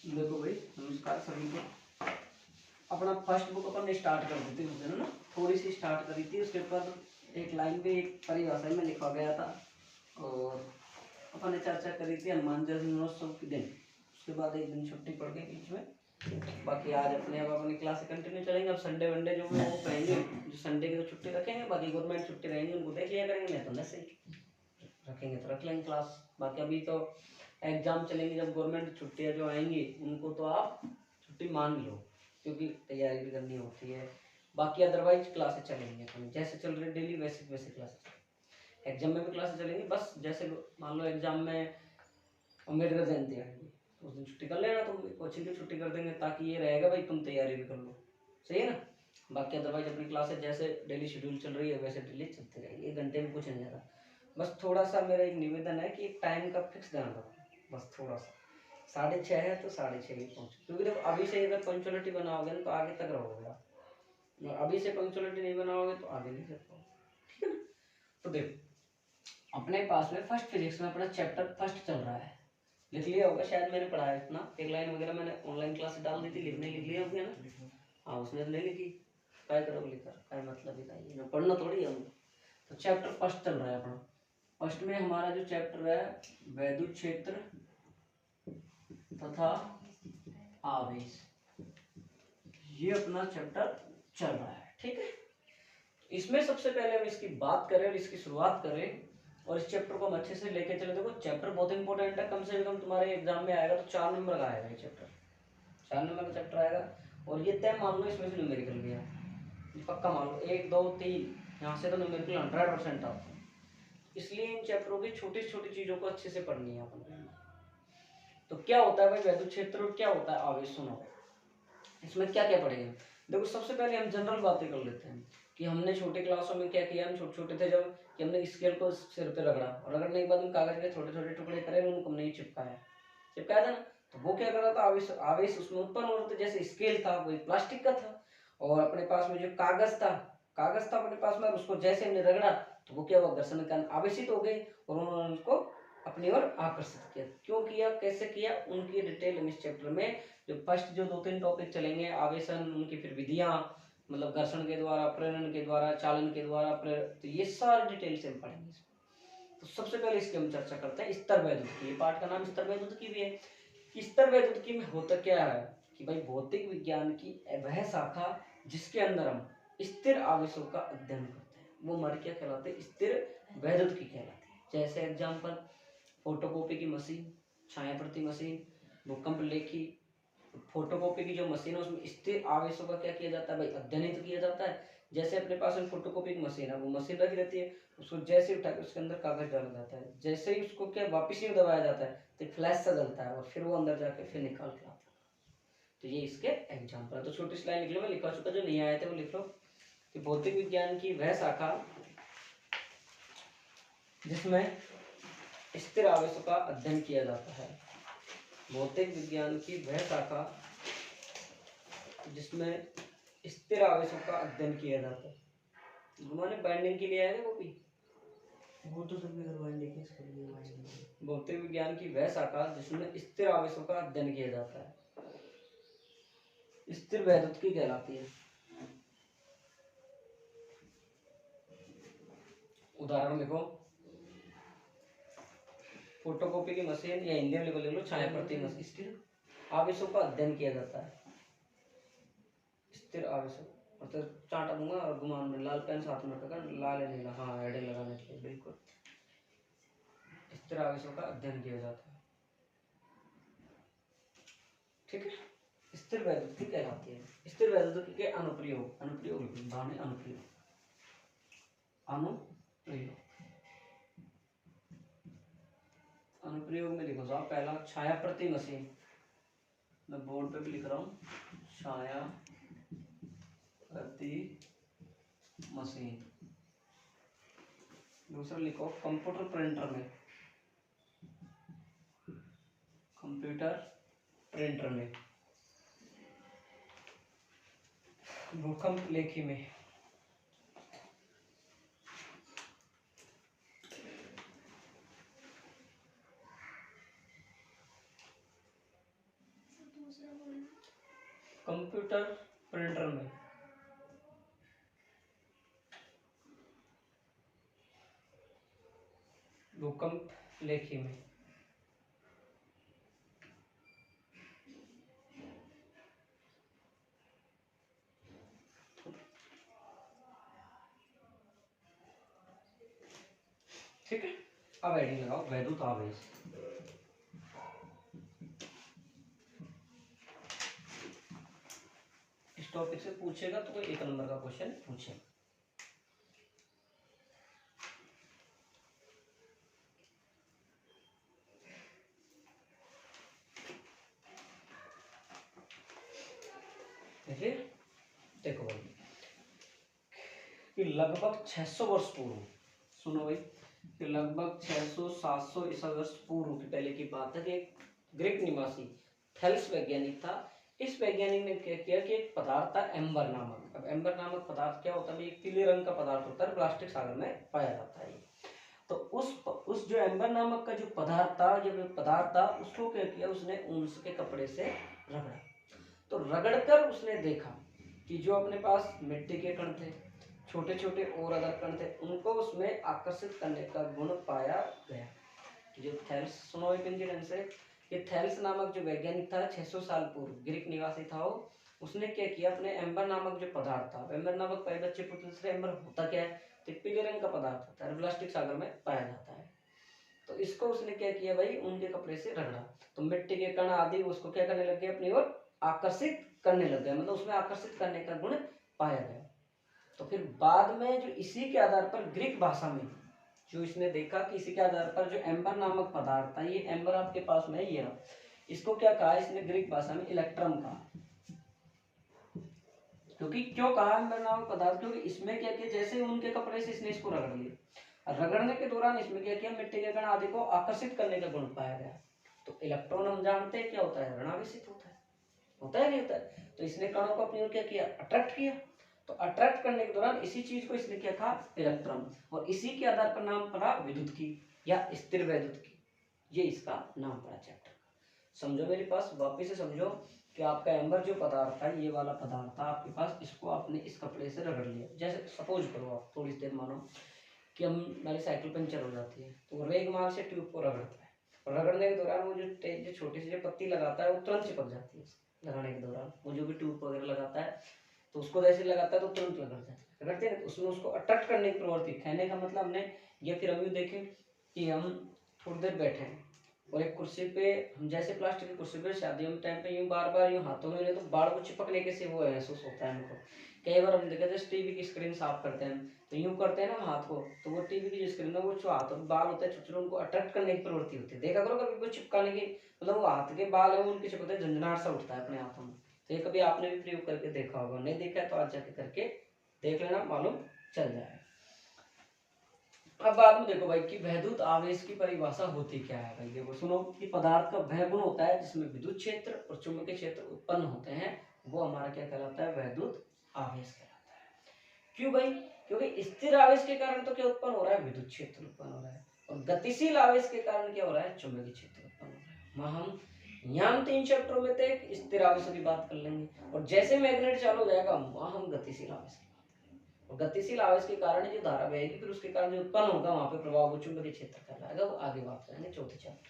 देखो भाई, नमस्कार सभी को। अपना फर्स्ट बुक अपन ने स्टार्ट कर दी थी उस दिन ना, थोड़ी सी स्टार्ट करी थी। उसके ऊपर एक लाइन पे एक परिभाषा में लिखा गया था और अपन ने चर्चा करी थी हनुमान जन्मोत्सव के दिन। उसके बाद एक दिन छुट्टी पड़ गई बीच में। बाकी आज अब अपनी क्लास कंटिन्यू चलेंगे। अब संडे वनडे जो है वो करेंगे, जो संडे की तो छुट्टी रखेंगे, बाकी गवर्नमेंट छुट्टी रहेंगी उनको देख लिया करेंगे, नहीं तो नहीं रखेंगे तो रख लेंगे क्लास। बाकी अभी तो एग्जाम चलेंगे, जब गवर्नमेंट छुट्टियाँ जो आएंगी उनको तो आप छुट्टी मान लो, क्योंकि तैयारी भी करनी होती है। बाकी अदरवाइज क्लासेस चलेंगे अपन जैसे चल रहे डेली वैसे वैसे क्लासेस। एग्जाम में भी क्लासेस चलेंगी, बस जैसे मान लो एग्जाम में अम्बेडकर जयंती आएगी तो उस दिन छुट्टी कर लेना, तुम कोचिंग की छुट्टी कर देंगे, ताकि ये रहेगा भाई तुम तैयारी भी कर लो। सही है ना। बाकी अदरवाइज अपनी क्लासेस जैसे डेली शेड्यूल चल रही है वैसे डेली चलती रहेगी, 1 घंटे में कुछ नहीं ज़्यादा। बस थोड़ा सा मेरा एक निवेदन है कि टाइम का फिक्स ध्यान रखो, बस थोड़ा सा। 6:30 है तो 6:30 ही पहुँचो, क्योंकि देखो अभी से अगर पंक्चुअलिटी बनाओगे ना तो आगे तक रहोगे आप। अभी से पंक्चुअलिटी नहीं बनाओगे तो आगे नहीं कर पाओगे, ठीक है ना। तो देखो अपने पास में फर्स्ट फिजिक्स में अपना चैप्टर फर्स्ट चल रहा है, लिख लिया होगा शायद, मैंने पढ़ा है इतना। एक लाइन वगैरह मैंने ऑनलाइन क्लास डाल दी थी, लिखने लिख लिया होगा ना। हाँ उसने तो नहीं लिखी, क्या करोगे लिखकर, क्या मतलब ही था ये ना, पढ़ना थोड़ी है हमको। तो चैप्टर फर्स्ट चल रहा है अपना। फर्स्ट में हमारा जो चैप्टर है वैद्युत क्षेत्र तथा आवेश, ये अपना चैप्टर चल रहा है, ठीक है। इसमें सबसे पहले हम इसकी बात करें और इसकी शुरुआत करें और इस चैप्टर को हम अच्छे से लेके चले। देखो चैप्टर बहुत इंपॉर्टेंट है, कम से कम तुम्हारे एग्जाम में आएगा तो 4 नंबर का आएगा ये चैप्टर, 4 नंबर का चैप्टर आएगा। और ये तय मान लो इसमें से न्यूमेरिकल भी है, पक्का मान लो 1 2 3 यहाँ से तो न्यूमेरिकल 100% आता है। इसलिए इन चैप्टरों की छोटी छोटी चीजों को अच्छे से पढ़नी है अपन। तो क्या होता है भाई वैद्युत क्षेत्र और क्या होता है आवेश, सुनो इसमें क्या क्या पढ़ेंगे। देखो सबसे पहले हम जनरल बातें कर लेते हैं कि हमने छोटे क्लासों में क्या किया। हम छोटे छोटे थे जब, कि हमने स्केल को सिर पे रगड़ा और रगड़ने के बाद हम कागज के छोटे छोटे टुकड़े करे, उनको नहीं चिपकाया, चिपकाया था ना। तो वो क्या कर रहा था, आवेश आवेश उसमें उत्पन्न हो रहा था। जैसे स्केल था वो प्लास्टिक का था और अपने पास में जो कागज था अपने पास में, उसको जैसे हमने रगड़ा तो वो क्या हुआ, घर्षण के कारण आवेशित हो गई और उन्होंने उसको अपनी ओर आकर्षित किया। क्यों किया, कैसे किया, उनकी डिटेल हम इस चैप्टर में जो फर्स्ट जो 2-3 टॉपिक चलेंगे, आवेशन, उनकी फिर विधियां, मतलब घर्षण के द्वारा, प्रेरण के द्वारा, चालन के द्वारा, तो ये सारी डिटेल से हम पढ़ेंगे। तो सबसे पहले इसकी हम चर्चा करते हैं स्तर वैद्युत की। ये पाठ का नाम स्तर वैद्युत की भी है। स्तर वैद्युत की में होता क्या है कि भाई भौतिक विज्ञान की वह शाखा जिसके अंदर हम स्थिर आवेशों का अध्ययन करते हैं, वो हमारी क्या कहलाते हैं, स्थिर वैद्युत की कहलाती है। जैसे एग्जाम्पल फोटोकॉपी की मशीन, छाया प्रति मशीन, भूकंप लेखी। फोटोकॉपी की जो मशीन है उसमें स्थिर आवेशों का क्या किया जाता है भाई, अध्ययन किया जाता है। जैसे अपने पास में फोटोकॉपी की मशीन है, वो मशीन रखी रहती है, उसको जैसे उठा के उसके अंदर कागज डाला जाता है, जैसे ही उसको क्या वापिस ही दबाया जाता है तो फ्लैश सा जलता है और फिर वो अंदर जाके फिर निकाल के आता है। तो ये इसके एग्जाम्पल है। तो छोटी सी लाइन लिख लो, मैं लिखा चुका, जो नहीं आए थे वो लिख लो कि भौतिक विज्ञान की वह शाखा जिसमें स्थिर आवेशों का अध्ययन किया जाता है, भौतिक विज्ञान की वह शाखा जिसमें स्थिर आवेशों का अध्ययन किया जाता है। घुमाने बाइंडिंग के लिए आएगा वो भी, वो तो सब में बाइंडिंग है, इसके लिए बाइंडिंग। भौतिक विज्ञान की वह शाखा जिसमें स्थिर आवेशों का अध्ययन किया जाता है, स्थिर वैद्युत की कहलाती है। उदाहरण देखो, फोटोकॉपी की मशीन, या हिंदी में लिख लो छाया प्रति मशीन, स्थिर आवेशों का अध्ययन किया जाता है। स्थिर आवेशों, तो चांटा दूंगा और घुमान में लाल पेन साथ में रखकर, लाल है नीला, हाँ हेडिंग लगाने के लिए बिल्कुल। स्थिर आवेशों का अध्ययन किया जाता है, ठीक है। स्थिर वैद्युत की कहलाती है। स्थिर वैद्युत के अनुप्रयोग, अनुप्रयोग अनुप्रयोग अनुप्रयोग अनुप्रयोग में लिखो साहब, पहला छाया प्रति मशीन, मैं बोर्ड पे भी लिख रहा हूँ, छाया प्रति मशीन। दूसरा लिखो कंप्यूटर प्रिंटर में, कंप्यूटर प्रिंटर में। भूकंप लेखी में, कंप्यूटर प्रिंटर में भूकंप लेखी में ठीक है। अब हेडिंग लगाओ वैद्युत आवेश। इस टॉपिक से पूछेगा तो कोई 1 नंबर का क्वेश्चन पूछेगा। देखो भाई कि लगभग 600 वर्ष पूर्व, सुनो भाई कि लगभग 600-700 ईसा वर्ष पूर्व की पहले की बात है कि एक ग्रीक निवासी थेल्स वैज्ञानिक था। इस वैज्ञानिक ने क्या किया कि एक पदार्थ था एम्बर नामक। अब एम्बर नामक पदार्थ क्या होता है? एक पीले रंग का पदार्थ होता है, प्लास्टिक सागर में पाया जाता है। तो उस जो एम्बर नामक का जो पदार्थ था उसको क्या किया उसने ऊन के कपड़े से रगड़ा। तो रगड़कर उसने देखा कि जो अपने पास मिट्टी के कण थे, छोटे छोटे और अदर कण थे, उनको उसमें आकर्षित करने का गुण पाया गया। जो थेल्स, सुनो एक इंसिडेंस है, ये थेल्स नामक जो वैज्ञानिक था 600 साल पूर्व ग्रीक निवासी था वो, उसने क्या किया अपने एम्बर नामक जो पदार्थ था, एम्बर नामक पहले बच्चे पूछते थे एम्बर होता क्या है, तो पीले रंग का पदार्थ होता है, प्लास्टिक सागर में पाया जाता है। तो इसको उसने क्या किया भाई उनके कपड़े से रगड़ा, तो मिट्टी के कण आदि उसको क्या करने लग गए, अपनी ओर आकर्षित करने लग गए, मतलब उसमें आकर्षित करने का गुण पाया गया। तो फिर बाद में जो इसी के आधार पर ग्रीक भाषा में जो इसने देखा कि इसी के आधार पर जो एम्बर नामक पदार्थ था, ये एम्बर आपके पास में ये रहा, इसको क्या कहा इसने ग्रीक भाषा में इलेक्ट्रम कहा। क्योंकि क्यों कहा एम्बर नामक पदार्थ? क्योंकि इसमें क्या किया, जैसे उनके कपड़े से इसने इसको रगड़ लिया, रगड़ने के दौरान इसमें क्या किया, मिट्टी के कण आदि को आकर्षित करने का गुण पाया गया। तो इलेक्ट्रॉन हम जानते हैं क्या होता है, ऋणावेशित होता है नहीं होता है। तो इसने कणों को अपनी ओर क्या किया, अट्रैक्ट किया। तो अट्रैक्ट करने के दौरान इसी चीज को इसने क्या कहा, इलेक्ट्रॉन, और इसी के आधार पर नाम पड़ा विद्युत की या स्थिर वैद्युत की, ये इसका नाम पड़ा चैप्टर का। समझो मेरे पास, वापिस से समझो कि आपका एम्बर जो पदार्थ था, ये वाला पदार्थ था आपके पास, इसको आपने इस कपड़े से रगड़ लिया। जैसे सपोज करो आप थोड़ी देर मानो कि हमारी साइकिल पंचर हो जाती है, तो रेग मार से ट्यूब को रगड़ता है, और रगड़ने के दौरान वो जो छोटी सी जो पत्ती लगाता है वो तुरंत चिपक जाती है। लगाने के दौरान वो जो भी ट्यूब वगैरह लगाता है तो उसको जैसे लगाता है तो तुरंत रगड़ते हैं, उसमें उसको अट्रैक्ट करने की प्रवृत्ति। कहने का मतलब हमने, या फिर हम यूँ देखें कि हम थोड़ी देर बैठे हैं और एक कुर्सी पे, हम जैसे प्लास्टिक की कुर्सी पे शादियों में टाइम पे यूँ बार बार यूँ हाथों में ले तो बाल को चिपकने के से वो महसूस होता है हमको। कई बार हम देखते हैं टीवी की स्क्रीन साफ करते हैं तो यूँ करते हैं ना हाथ को, तो वो टीवी की जो स्क्रीन है वो जो हाथों में बाल होते हैं छोटे छोटे, उनको अट्रैक्ट करने की प्रवृत्ति होती है। देखा करो कभी वो चिपकाने की, मतलब वो हाथ के बाल है वो उनके चिपकते झंझनाट सा उठता है अपने हाथों में। तो ये कभी आपने भी प्रयोग करके देखा होगा, नहीं देखा है तो आज जाके करके देख लेना, मालूम चल जाएगा। अब बाद में देखो भाई कि वैद्युत आवेश की परिभाषा होती क्या है भाई, देखो सुनो कि पदार्थ का वह गुण होता है जिसमें विद्युत क्षेत्र और चुंबकीय क्षेत्र उत्पन्न होते हैं, वो हमारा क्या कहलाता है, वैद्युत आवेश कहलाता है। क्यों भाई? क्योंकि स्थिर आवेश के कारण तो क्या उत्पन्न हो रहा है, विद्युत क्षेत्र उत्पन्न हो रहा है, और गतिशील आवेश के कारण क्या हो रहा है, चुंबकीय क्षेत्र उत्पन्न हो रहा है। हम यहाँ 3 चैप्टरों में तो स्थिर आवेश की बात कर लेंगे, और जैसे मैग्नेट चालू हो जाएगा वहां हम गतिशील आवेश, और गतिशील आवेश के कारण जो धारा बहेगी फिर उसके कारण जो उत्पन्न होगा वहां पे प्रभाव वो चुंबकीय क्षेत्र कहलाएगा, वो आगे बात करेंगे चौथे चैप्टर।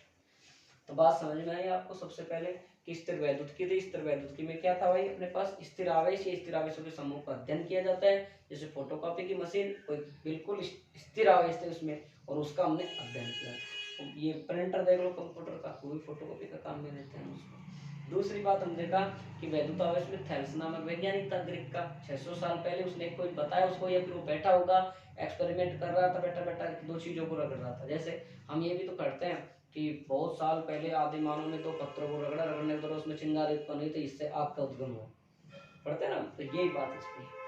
तो बात समझ में आई आपको सबसे पहले कि स्थिर वैद्युत की थी, स्थिर वैद्युत की में क्या था भाई, अपने पास स्थिर आवेश या स्थिर आवेशों के समूह का अध्ययन किया जाता है। जैसे फोटोकॉपी की मशीन कोई बिल्कुल स्थिर आवेश थे उसमें, और उसका हमने अध्ययन किया। ये प्रिंटर देख लो कंप्यूटर का, कोई फोटोकॉपी का काम में लेते हैं उसको। दूसरी बात हम देखा कि वैद्युत आवेश में थेल्स नामक वैज्ञानिक था ग्रीक का, 600 साल पहले उसने कोई बताया उसको, या फिर वो बैठा होगा एक्सपेरिमेंट कर रहा था, बैठा बैठा दो चीजों को रगड़ रहा था। जैसे हम ये भी तो करते हैं कि बहुत साल पहले आदि मानव ने 2 पत्थरों को रगड़ा, रगड़ने के दौरान उसमें चिंगारी उत्पन्न हुई तो इससे आग का उद्गम हुआ, पढ़ते ना, तो यही बात इसकी।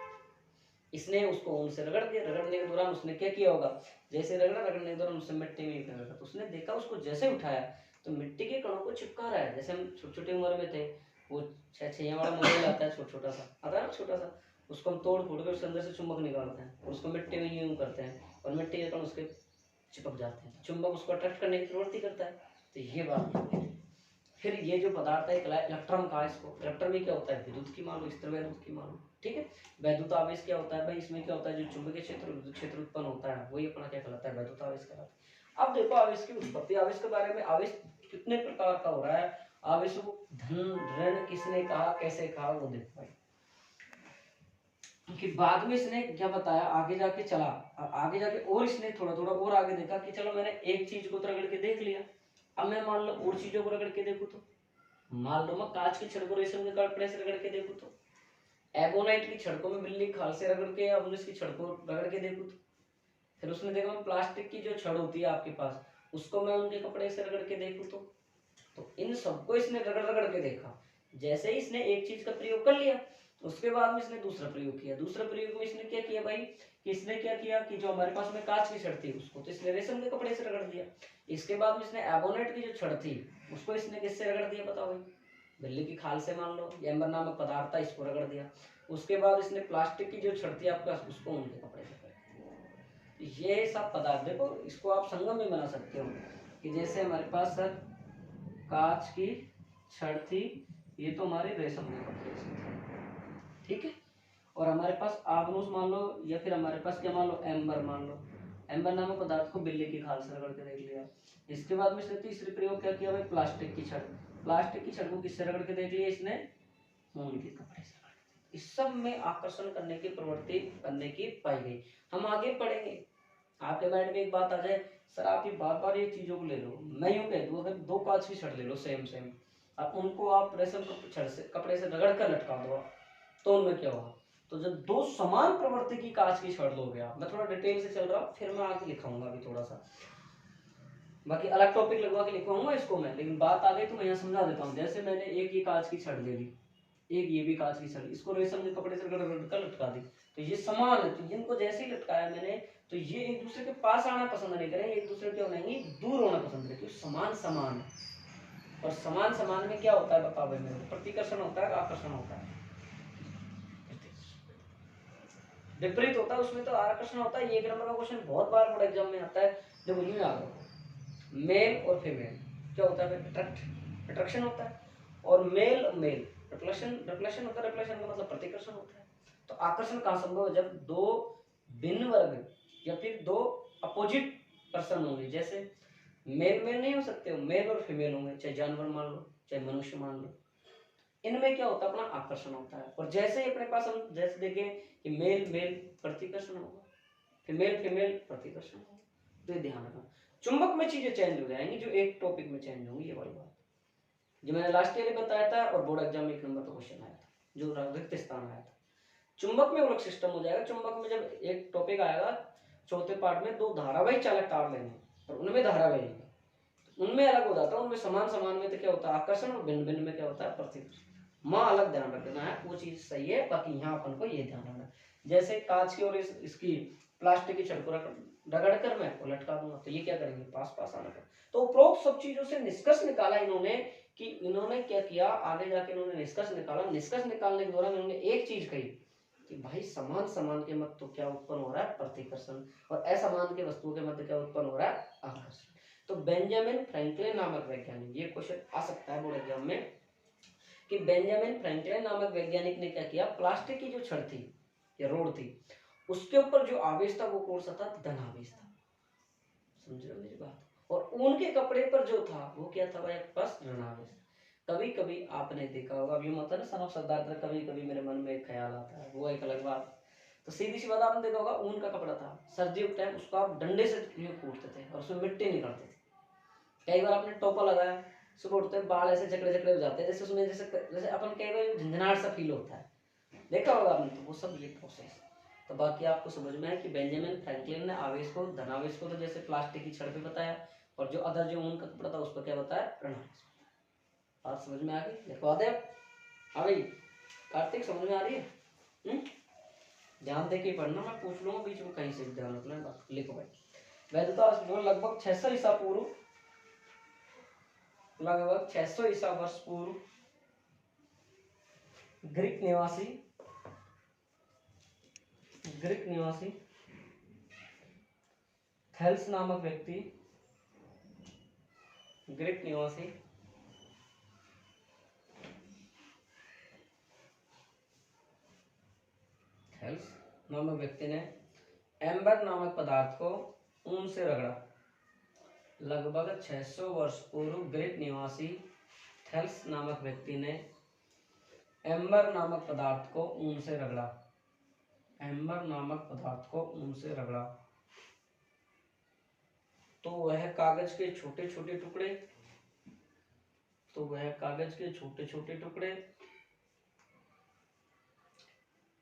इसने उसको उनसे रगड़ दिया, रगड़ने के दौरान उसने क्या किया होगा, जैसे रगड़ने के दौरान उसने मिट्टी में ही रगड़ा, तो उसने देखा उसको जैसे उठाया तो मिट्टी के कणों को चिपका रहा है। जैसे हम छोटी उम्र में थे, वो 6 वाला मोबाइल आता है छोटा सा, आता है ना छोटा सा, उसको हम तोड़ फोड़ के उसके अंदर से चुंबक निकालते हैं और उसको मिट्टी में यूं करते हैं और मिट्टी के कण उसके चिपक जाते हैं, चुंबक उसको अट्रैक्ट करने की प्रवृत्ति करता है। तो ये बात है। फिर ये जो पदार्थ है इलेक्ट्रॉन का, इसको इलेक्ट्रॉन में क्या होता है, विद्युत की मान लो, स्थिर वैद्युत की मान लो, ठीक है। वैद्युत आवेश क्या होता है भाई, इसमें क्या होता है, जो चुंबकीय क्षेत्र विद्युत क्षेत्र उत्पन्न होता है वही अपना क्या कहलाता है, वैद्युत आवेश कहलाता है। अब देखो आवेश की उत्पत्ति, आवेश के बारे में, आवेश कितने प्रकार का हो रहा है, आवेश को धन ऋण किसने कहा, कैसे कहा, वो देखो भाई। कि बाद में इसने क्या बताया, आगे जाके चला, आगे जाके और इसने थोड़ा थोड़ा और आगे देखा कि चलो मैंने एक चीज को रगड़ के देख लिया, अब मैं मान लो और चीजों को रगड़ के देखूं, तो मान लो मैं कांच की छड़ को रेशम के कपड़े से रगड़ के देखूं, तो एबोनाइट की छड़ को मैं बिल्ली खाल से रगड़ के या की छड़ को रगड़ के देखूं, तो फिर उसने देखा मैं प्लास्टिक की जो छड़ होती है आपके पास, उसको मैं उनके कपड़े से रगड़ के देखूं, तो इन सबको इसने रगड़ रगड़ के देखा। जैसे ही इसने एक चीज का प्रयोग कर लिया, उसके बाद में इसने दूसरा प्रयोग किया, दूसरे प्रयोग में इसने क्या किया भाई, कि इसने क्या किया कि जो हमारे पास में कांच की छड़ थी उसको तो इसने रेशम के कपड़े से रगड़ दिया। इसके बाद में इसने एबोनेट की जो छड़ थी उसको इसने किससे रगड़ दिया बताओ भाई, बिल्ली की खाल से मान लो, एम्बर नामक पदार्थ था इसको रगड़ दिया। उसके बाद इसने प्लास्टिक की जो छड़ थी आपके पास उसको उनके कपड़े से कर। ये सब पदार्थ देखो, इसको आप संगम में बना सकते हो कि जैसे हमारे पास सर कांच की छड़ थी, ये तो हमारे रेशम के कपड़े से थी, ठीक है। और हमारे पास आगनूस मान लो, या फिर हमारे पास क्या मान लो, एम्बर मान लो, एम्बर नामक पदार्थ को बिल्ली की खाल से रगड़ के देख लिया। इसके बाद में इसने तीसरे प्रयोग क्या किया भाई, प्लास्टिक की छड़, प्लास्टिक की छड़ को किससे रगड़ के देख लिया इसने, ऊन के कपड़े से। इस सब में आकर्षण करने की प्रवृत्ति करने की पाई गई। हम आगे पढ़ेंगे, आपके माइंड में एक बात आ जाए, सर आप ये बार बार ये चीजों को ले लो, मैं यूं कह दूं अगर दो कांच की छड़ ले लो सेम सेम, अब उनको आप रेशम छड़ से कपड़े से रगड़ कर लटका दो तो उनमें क्या होगा, तो जब दो समान प्रवृत्ति की कांच की छड़ लोगे आप, मैं थोड़ा डिटेल से चल रहा हूँ, फिर मैं आगे लिखाऊंगा अभी थोड़ा सा, बाकी अलग टॉपिक लगवा के लिखवाऊंगा इसको मैं, लेकिन बात आ गई तो मैं यहाँ समझा देता हूँ। जैसे मैंने एक ये कांच की छड़ ले ली, एक ये भी कांच की छड़, इसको रेशम के कपड़े से रगड़ कर लटका दी, तो ये समान है, तो इनको जैसे ही लटकाया मैंने, तो ये एक दूसरे के पास आना पसंद नहीं करेंगे, एक दूसरे के होंगे दूर होना पसंद करेंगे, समान समान है। और समान समान में क्या होता है बताओ भाई मेरे को, प्रतिकर्षण होता है, आकर्षण होता है, विपरीत होता है, उसमें तो आकर्षण होता है। ये एक नंबर का क्वेश्चन बहुत बार बोर्ड एग्जाम में आता है, देखो यूं याद रखो, मेल और फीमेल क्या होता है, अट्रैक्शन होता है, और मेल मेल रिपल्शन होता है, रिपल्शन का मतलब प्रतिकर्षण होता है। तो आकर्षण कहाँ संभव है, जब दो भिन्न वर्ग या फिर दो अपोजिट पर्सन होंगे, जैसे मेल मेल नहीं हो सकते, मेल और फीमेल होंगे, चाहे जानवर मान लो चाहे मनुष्य मान लो, इनमें क्या होता है अपना आकर्षण होता है। और जैसे ही अपने पास हम जैसे देखें कि मेल मेल प्रतिकर्षण होगा, फीमेल फीमेल प्रतिकर्षण होगा, तो ये ध्यान रखना। चुंबक में चीजें चेंज हो जाएंगी, जो एक टॉपिक में चेंज होंगी, ये वाली बात जो मैंने लास्ट ईयर बताया था, और बोर्ड एग्जाम में एक नंबर का क्वेश्चन आया था, जो रिक्त स्थान आया था। चुंबक में अलग सिस्टम हो जाएगा, चुंबक में जब एक टॉपिक आएगा चौथे पार्ट में, दो धारावाही चालक तार लेंगे और उनमें धारा बहेगी, उनमें अलग हो जाता है, उनमें समान समान में तो क्या होता है आकर्षण, और भिन्न भिन्न में क्या होता है प्रतिकर्षण। माँ अलग ध्यान रखना है, वो चीज सही है, बाकी यहाँ अपन को ये ध्यान रखना है। जैसे कांच की और इसकी प्लास्टिक की छड़ को रगड़ कर मैं लटका दूंगा, तो ये क्या करेंगे पास पास आना कर। तो उपरोक्त सब चीजों से निष्कर्ष निकाला इन्होंने कि इन्होंने क्या किया, आगे जाके इन्होंने निष्कर्ष निकाला, निष्कर्ष निकालने के दौरान इन्होंने एक चीज कही कि भाई समान समान के मध्य तो क्या उत्पन्न हो रहा है प्रतिकर्षण, और असमान के वस्तुओं के मध्य क्या उत्पन्न हो रहा है आकर्षण। तो बेंजामिन फ्रैंकलिन नामक वैज्ञानिक, ये क्वेश्चन आ सकता है बोर्ड एग्जाम में, कि बेंजामिन फ्रैंकलिन नामक वैज्ञानिक ने क्या किया, प्लास्टिक की जो छड़ थी या रोड थी, उसके ऊपर जो आवेश था वो कौन सा था, धनावेश था, समझ रहे हो मेरी बात। और उनके कपड़े पर जो था वो क्या था भाई, बस ऋणावेश। कभी कभी आपने देखा होगा, अभी मतलब ना सनफ सरदार, कभी कभी मेरे मन में एक ख्याल आता है, वो एक अलग बात। तो सीधी सी बात आपने देखा होगा, ऊन का कपड़ा था, सर्दियों के टाइम उसको आप डंडे से कूटते थे और उसमें मिट्टी निकलती थी। कई बार आपने टोपा लगाया, सुबह उठते बाल ऐसे जकड़े जकड़े हो जाते हैं, जैसे उसमें जैसे जैसे अपन कई बार झंझनाहट सा फील होता है, देखा होगा आपने, तो वो सब ये प्रोसेस। तो बाकी आपको समझ में है कि बेंजामिन फ्रैंकलिन ने आवेश को, धनावेश को तो जैसे प्लास्टिक की छड़ पे बताया, और जो अदर जो ऊन का कपड़ा था उस पर क्या बताया, ऋणावेश। बात समझ में आ गई, लिखवा दे आ गई, कार्तिक समझ में आ रही है? ध्यान दे के पढ़ना, मैं पूछ लूंगा बीच में कहीं से, ध्यान रखना, लिखो भाई। वैधता लगभग 600 ईसा पूर्व, लगभग 600 ईसा वर्ष पूर्व ग्रीक निवासी थेल्स नामक व्यक्ति, ग्रीक निवासी नामक व्यक्ति ने एम्बर नामक पदार्थ को ऊन से रगड़ा। लगभग 600 वर्ष पूर्व ग्रीक निवासी थेल्स नामक व्यक्ति ने एम्बर नामक पदार्थ को ऊन से रगड़ा। एम्बर नामक पदार्थ को ऊन से रगड़ा तो वह कागज के छोटे छोटे टुकड़े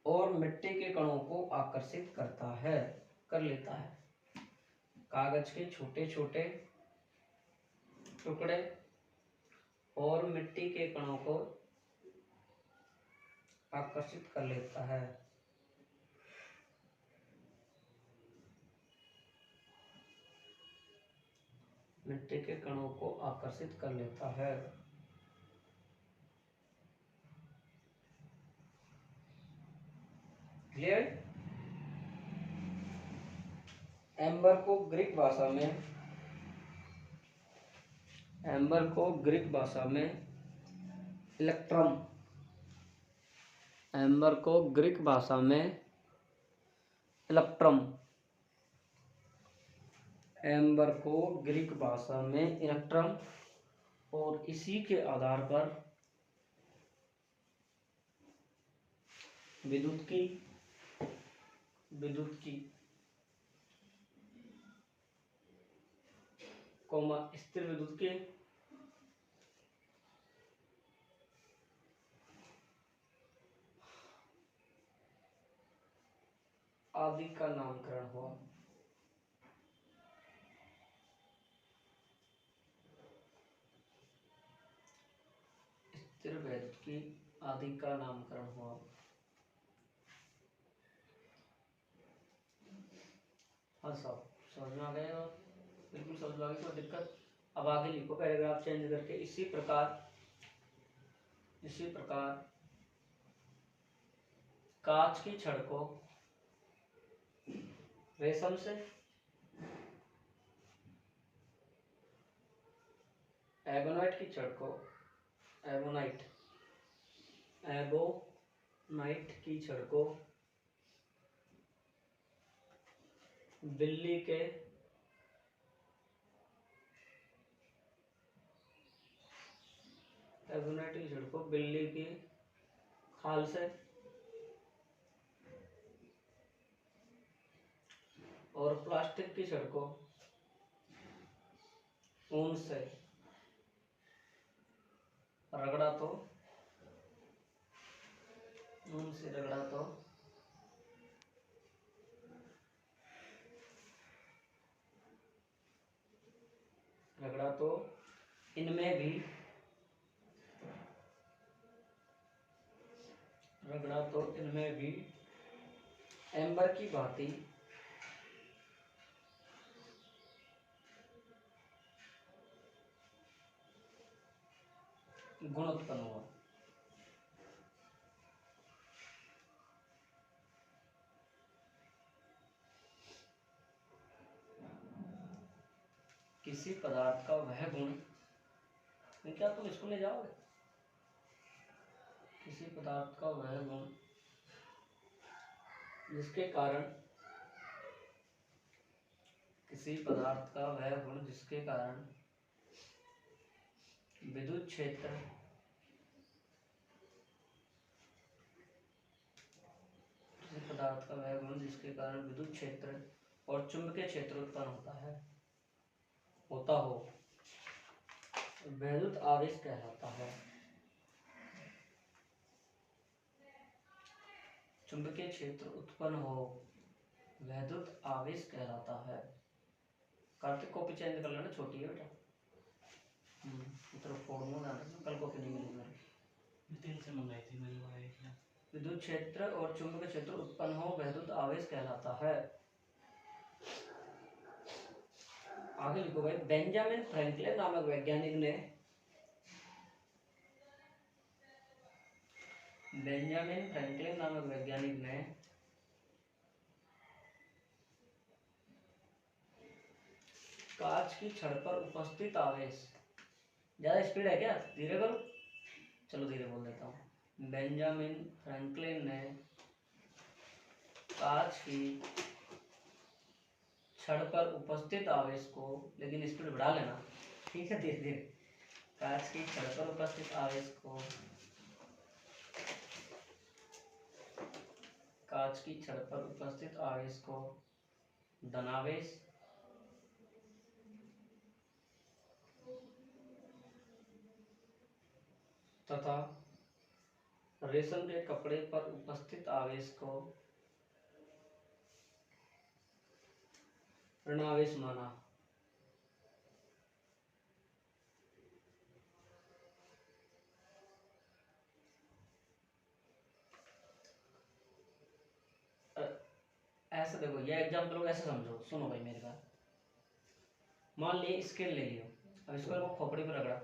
और मिट्टी के कणों को आकर्षित कर लेता है। कागज के छोटे छोटे टुकड़े और मिट्टी के कणों को आकर्षित कर लेता है। मिट्टी के कणों को आकर्षित कर लेता है। क्लियर? एम्बर को ग्रीक भाषा में इलेक्ट्रम, एम्बर को ग्रीक भाषा में इलेक्ट्रम, एम्बर को ग्रीक भाषा में इलेक्ट्रम और इसी के आधार पर विद्युत की स्थिर विद्युत के आदि का नामकरण हुआ। स्थिर विद्युत की आदि का नामकरण हुआ। हाँ साहब, समझ में आ गया? बिल्कुल समझ में आ गई, कोई दिक्कत? अब आगे लिखो पैराग्राफ चेंज करके। इसी प्रकार कांच की छड़ को रेशम से, एबोनाइट की छड़ को, एबोनाइट की छड़ को बिल्ली के खाल से और प्लास्टिक की छड़ को ऊन से रगड़ा तो इनमें भी एम्बर की भांति गुण उत्पन्न हुआ। किसी पदार्थ का वह गुण, क्या तुम स्कूल ले जाओगे? किसी पदार्थ का वह गुण जिसके कारण विद्युत क्षेत्र और चुंबकीय क्षेत्र उत्पन्न होता हो विद्युत आवेश कहलाता है। चुंबकीय क्षेत्र उत्पन्न हो विद्युत आवेश कहलाता है। कार्तिक कॉपी चेंज कर लेना, छोटी है बेटा। कल कॉपी नहीं मिली मेरी, 3 से मंगाई थी मैंने। विद्युत क्षेत्र और चुंबकीय क्षेत्र उत्पन्न हो विद्युत आवेश कहलाता है। आगे लिखो भाई, बेंजामिन फ्रैंकलिन नामक वैज्ञानिक ने कांच की छड़ पर उपस्थित आवेश, ज्यादा स्पीड है क्या? धीरे करो, चलो धीरे बोल देता हूँ। बेंजामिन फ्रैंकलिन ने कांच की छड़ पर उपस्थित आवेश को, लेकिन स्पीड बढ़ा लेना, ठीक है, धीरे धीरे। कांच की छड़ पर उपस्थित आवेश को, कांच की छड़ पर उपस्थित आवेश को धनावेश तथा रेशम के कपड़े पर उपस्थित आवेश को ऋणावेश माना। ऐसे देखो, ये एग्जाम्पल को ऐसे समझो, सुनो भाई मेरी बात। मान लिए स्केल ले लियो, अब इसको देखो खोपड़ी पर रगड़ा,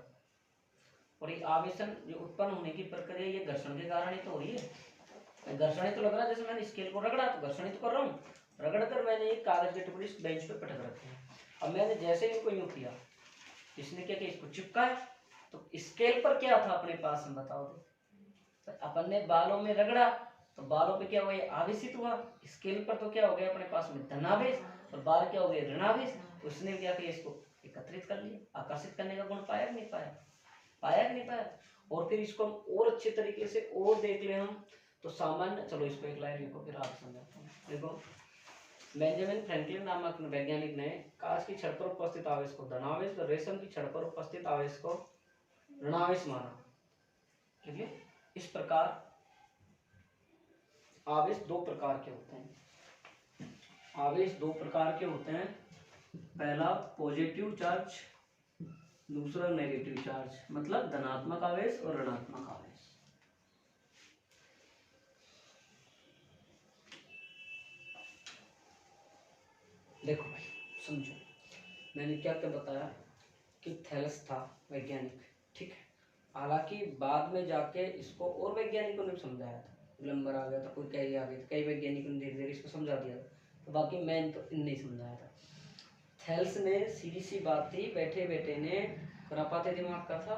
और ये आवेशन जो उत्पन्न होने की प्रक्रिया, ये घर्षण के कारण ही तो हो रही है। घर्षण ही तो लग रहा है, जैसे मैंने स्केल को रगड़ा तो घर्षण ही तो कर रहा हूँ। रगड़ कर मैंने एक कागज के टुकड़े इस बेंच पे पटक रखे हैं। अब मैंने जैसे ही इनको यूं किया, इसने क्या किया, इसको चिपकाया, तो स्केल पर क्या था अपने पास में, बताओ तो अपन ने बालों में रगड़ा तो बालों पे क्या हुआ, ये आवेशित हुआ। स्केल पर तो क्या हो गया अपने पास में धनावेश, और बाल क्या हो गए ऋणावेश। उसने क्या किया, इसको एकत्रित कर लिया। आकर्षित करने का गुण पाया कि नहीं पाया, पाया कि नहीं पाया। और फिर इसको हम और अच्छे तरीके से और देख ले हम, तो सामान्य, चलो इसको एक लाइन लिखो फिर आप समझाता हूँ। देखो, बेंजामिन फ्रैंकलिन नामक वैज्ञानिक ने कांच की छड़ पर उपस्थित आवेश को धनावेश और रेशम की छड़ पर उपस्थित आवेश को ऋणावेश माना। ठीक है, इस प्रकार आवेश दो प्रकार के होते हैं। आवेश दो प्रकार के होते हैं, पहला पॉजिटिव चार्ज, दूसरा नेगेटिव चार्ज, मतलब धनात्मक आवेश और ऋणात्मक आवेश। देखो भाई समझो, मैंने क्या क्या बताया कि थैलस था वैज्ञानिक, ठीक है। हालांकि बाद में जाके इसको और वैज्ञानिकों ने समझाया था, ग्लम्बर आ गया था, कोई कई आ गए थे, कई वैज्ञानिकों ने धीरे धीरे इसको समझा दिया था, तो बाकी मैंने तो इन नहीं समझाया था। थैलस ने सीधी सी बात थी, बैठे बैठे ने खुरापाते दिमाग का था,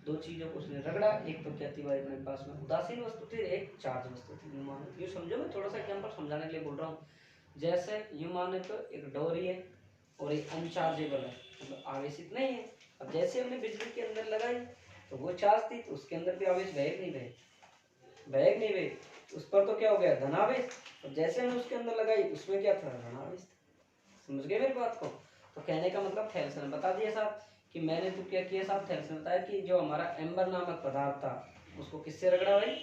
दो चीजों को उसने रगड़ा। एक तो क्या थी भाई अपने पास में उदासीन वस्तु थी, एक चार्ज वस्तु थी। यूं समझो, मैं थोड़ा सा एग्जाम्पल समझाने के लिए बोल रहा हूँ। जैसे यूं माने तो एक डोरी है और एक अनचार्जेबल है, मतलब आवेशित नहीं है। अब जैसे हमने बिजली के अंदर लगाई तो वो चार्ज थी, तो उसके अंदर भी आवेश बहेग नहीं बहे, बहेग नहीं बहे, उस पर तो क्या हो गया धनावेश। और जैसे हमने उसके अंदर लगाई उसमें क्या था ऋणावेश। समझ गए मेरी बात को। तो कहने का मतलब थैलस ने बता दिया साहब कि मैंने तो क्या किया साहब, थैलस ने बताया कि जो हमारा एम्बर नामक पदार्थ था उसको किससे रगड़ा भाई,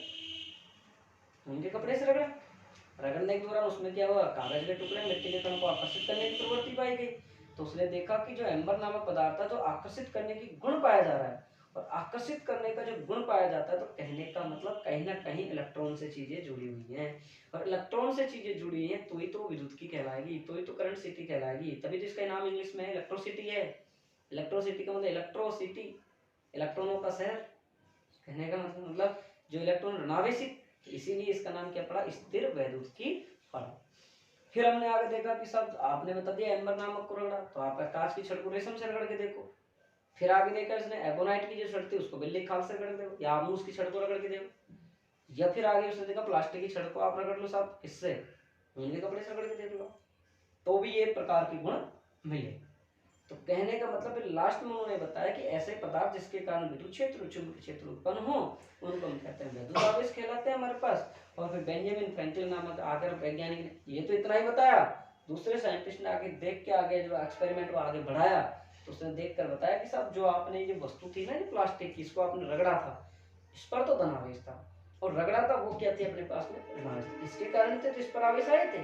उनके कपड़े से रगड़ा। रगड़ने के दौरान उसमें क्या हुआ, कागज के टुकड़े मिट्टी के कणों को आकर्षित करने की प्रवृत्ति पाई गई। तो उसने देखा कि जो एम्बर नामक पदार्थ था, जो आकर्षित करने की गुण पाया जा रहा है, और आकर्षित करने का जो गुण पाया जाता है, तो कहने का मतलब कहीं ना कहीं इलेक्ट्रॉन से चीजें जुड़ी हुई हैं, और इलेक्ट्रॉन से चीजें जुड़ी हुई हैं तो ही तो विद्युत की कहलाएगी, तो ही तो करंट सिटी कहलाएगी, तभी तो इसका नाम इंग्लिश में इलेक्ट्रोसिटी है। इलेक्ट्रोसिटी का मतलब इलेक्ट्रोसिटी, इलेक्ट्रॉनों का शहर। कहने का मतलब जो इलेक्ट्रॉन ऋणावेशित, इसीलिए इसका नाम क्या पड़ा, स्थिर वैद्युत की फल। फिर हमने आगे देखा कि सब आपने बता दिया एम्बर नामक को रगड़ा, तो आप कांच की छड़ को रेशम से रगड़ के देखो। फिर आगे देखा इसने एबोनाइट की जो छड़ थी उसको बिल्ली खाल से रगड़ दो, या आमूस की छड़ को रगड़ के देखो, या फिर आगे उसने देखा प्लास्टिक की छड़ को आप रगड़ लो साहब इससे, उनके कपड़े से रगड़ के देख लो, तो भी ये प्रकार के गुण मिले। तो कहने का मतलब लास्ट में उन्होंने बताया कि ऐसे पदार्थ जिसके कारण विद्युत क्षेत्र चुंबकीय क्षेत्र उत्पन्न हो उनको हम कहते हैं वैद्युत आवेश कहलाते हैं हमारे पास। और फिर बेंजामिन फ्रैंकलिन नामक आकर वैज्ञानिक ने ये तो इतना ही बताया, दूसरे साइंटिस्ट ने आगे देख के आगे जो एक्सपेरिमेंट को आगे बढ़ाया, तो उसने देख कर बताया कि साहब जो आपने जो वस्तु थी ना, जो प्लास्टिक की, इसको आपने रगड़ा था, इस पर तो धनावेश था, और रगड़ा था वो क्या थी अपने पास में ऋणावेश, इसके कारण थे तो इस पर आवेश आए थे।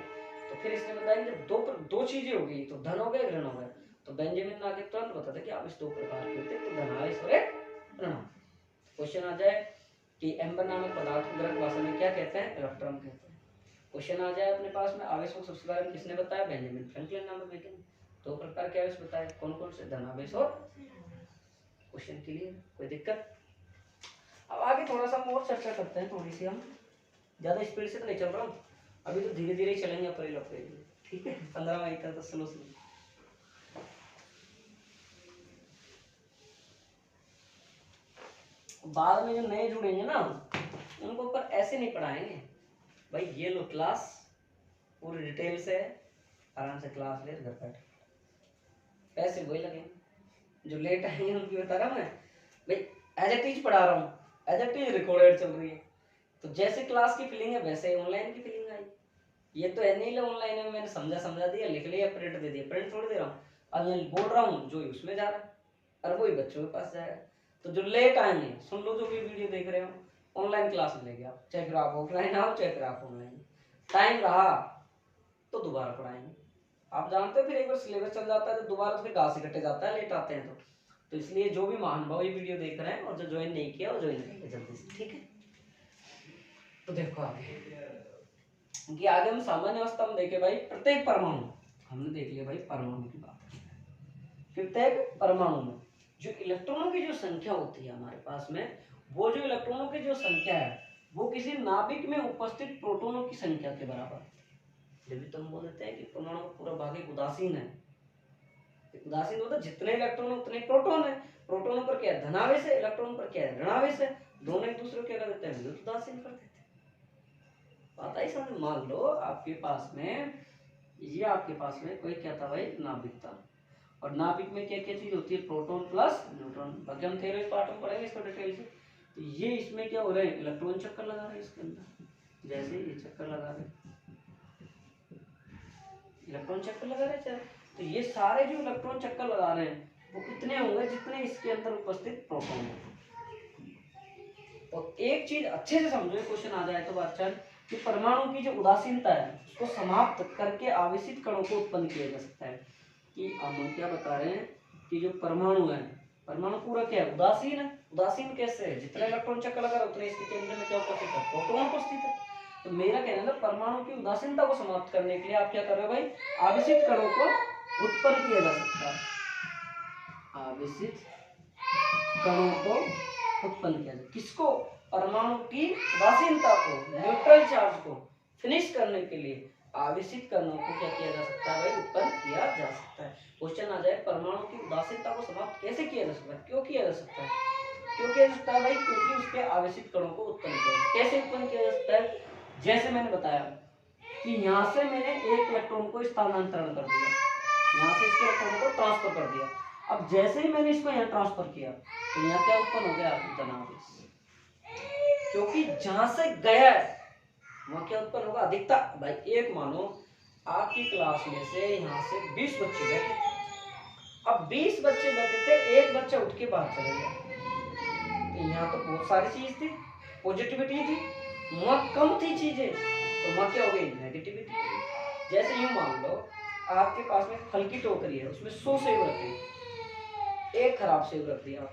तो फिर इसने बताया जब दो चीजें हो गई तो धन हो गए ऋण हो गए। तो बेंजामिन ने आगे तुरंत बता था कि आवेश दो प्रकार के होते हैं, तो धनावेश और एक ऋणावेश। क्वेश्चन आ जाए कि एम्बर नामक पदार्थ को ग्रंथ भाषा में क्या कहते हैं, इलेक्ट्रॉन कहते हैं। क्वेश्चन आ जाए अपने पास में आवेश को सबसे बारे में किसने बताया, बेंजामिन फ्रैंकलिन नामक वैज्ञानिक। दो प्रकार के आवेश बताए, कौन कौन से, धनावेश और। क्वेश्चन के लिए कोई दिक्कत। अब आगे थोड़ा सा हम और चर्चा करते हैं, थोड़ी सी हम ज्यादा स्पीड से तो नहीं चल रहा हूँ, अभी तो धीरे धीरे चलेंगे अप्रैल अप्रैल, ठीक है, 15 मई तक तो स्लो स्लो। बाद में जो नए जुड़ेंगे ना उनको ऊपर ऐसे नहीं पढ़ाएंगे भाई, ये लो क्लास पूरी डिटेल से आराम से क्लास ले घर बैठ, पैसे वही लगे जो लेट आएंगे उनकी बता रहा हूँ मैं भाई, एज ए टीच पढ़ा रहा हूँ, एज ए टीच रिकॉर्डेड चल रही है, तो जैसे क्लास की फीलिंग है वैसे ही ऑनलाइन की फीलिंग आई। ये तो है नहीं ऑनलाइन में मैंने समझा दिया, लिख लिया, प्रिंट दे दिया, प्रिंट थोड़ी दे रहा हूँ, अब मैं बोल रहा हूँ जो उसमें जा रहा है और वही बच्चों के पास जाएगा। तो जो लेट आएंगे सुन लो, जो भी वीडियो देख रहे हो ऑनलाइन क्लास में लेके आप, चाहे फिर आप ऑफलाइन आओ चाहे फिर आप ऑनलाइन, टाइम रहा तो दोबारा पढ़ाएंगे। आप जानते हो फिर एक बार सिलेबस चल जाता है तो दोबारा तो फिर घास इकट्ठे जाता है, लेट आते हैं तो इसलिए जो भी महानुभाव ये वीडियो देख रहे हैं और जो ज्वाइन नहीं किया वो ज्वाइन करेंगे जल्दी से, ठीक है। तो देखो आगे कि आगे हम सामान्य अवस्था में देखे भाई, प्रत्येक परमाणु, हमने देख लिया भाई परमाणु की बात, प्रत्येक परमाणु में जो इलेक्ट्रॉनों की जो संख्या होती है हमारे पास में, वो जो इलेक्ट्रॉनों की जो संख्या है वो किसी नाभिक में उपस्थित प्रोटॉनों की संख्या के बराबर। जब तो हम बोल देते हैं कि परमाणु पूरा भाग एक उदासीन है, उदासीन होता है जितने इलेक्ट्रॉन उतने प्रोटॉन है, प्रोटॉनों पर क्या है धनावेश है, इलेक्ट्रॉन पर क्या है ऋणावेश है, दोनों एक दूसरे को क्या कर देते हैं विद्युत उदासीन कर देते हैं। पता ही समझ, मान लो आपके पास में ये, आपके पास में कोई क्या था भाई नाभिक था, और नाभिक में क्या क्या चीज होती है प्रोटॉन प्लस न्यूट्रॉन, बाकी हम थ्योरी पार्ट में पढ़ेंगे इसको डिटेल से। तो ये इसमें क्या हो रहा है इलेक्ट्रॉन चक्कर लगा रहे हैं इसके अंदर, जैसे ये चक्कर लगा रहे हैं, इलेक्ट्रॉन चक्कर लगा रहे हैं, तो ये सारे जो इलेक्ट्रॉन चक्कर लगा रहे हैं वो कितने होंगे जितने इसके अंदर उपस्थित प्रोटॉन है। और एक चीज अच्छे से समझो, क्वेश्चन आ जाए तो अच्छा कि परमाणु की जो उदासीनता है उसको समाप्त करके आवेशित कणों को उत्पन्न किया जा सकता है। कि हम क्या बता रहे हैं कि जो परमाणु है, परमाणु पूरा क्या है उदासीन है, उदासीन कैसे है जितने इलेक्ट्रॉन चक्कर लगा रहे उतने इसके केंद्र में क्या उपस्थित है प्रोटॉन उपस्थित है। तो मेरा कहना है परमाणु की उदासीनता को समाप्त करने के लिए आप क्या कर रहे हो भाई, आवेशित कणों को उत्पन्न किया जा सकता है, आवेशित कणों को उत्पन्न किया जाए, किसको, परमाणु की उदासीनता को, न्यूट्रल चार्ज को फिनिश करने के लिए आवेशित कणों को क्या किया जा सकता है भाई, उत्पन्न किया जा सकता है। क्वेश्चन आ जाए परमाणु की उदासीनता को समाप्त कैसे किया जा सकता है, क्यों किया जा सकता है, क्यों किया जा सकता है भाई, क्योंकि उसके आवेशित कणों को उत्पन्न किया, कैसे उत्पन्न किया जा सकता है, जैसे मैंने बताया कि यहाँ से मैंने एक इलेक्ट्रॉन को स्थानांतरण कर दिया, यहाँ से इसके इलेक्ट्रॉन को ट्रांसफर कर दिया, अब जैसे ही मैंने इसको यहाँ ट्रांसफर किया तो यहाँ क्या उत्पन्न हो गया धनावेश, क्योंकि जहां से गया है वहां क्या उत्पन्न होगा अधिकता। भाई एक मानो आपकी क्लास में से यहाँ से 20 बच्चे बैठे, अब 20 बच्चे बैठे थे, एक बच्चा उठ के बाहर चले गया, तो यहाँ तो बहुत सारी चीज थी, पॉजिटिविटी थी, वहां कम थी चीजें, तो वहां क्या हो गई नेगेटिविटी। जैसे यूं मान लो आपके पास में फल की टोकरी है, उसमें 100 सेब रखे, एक खराब सेब रख दिया आप,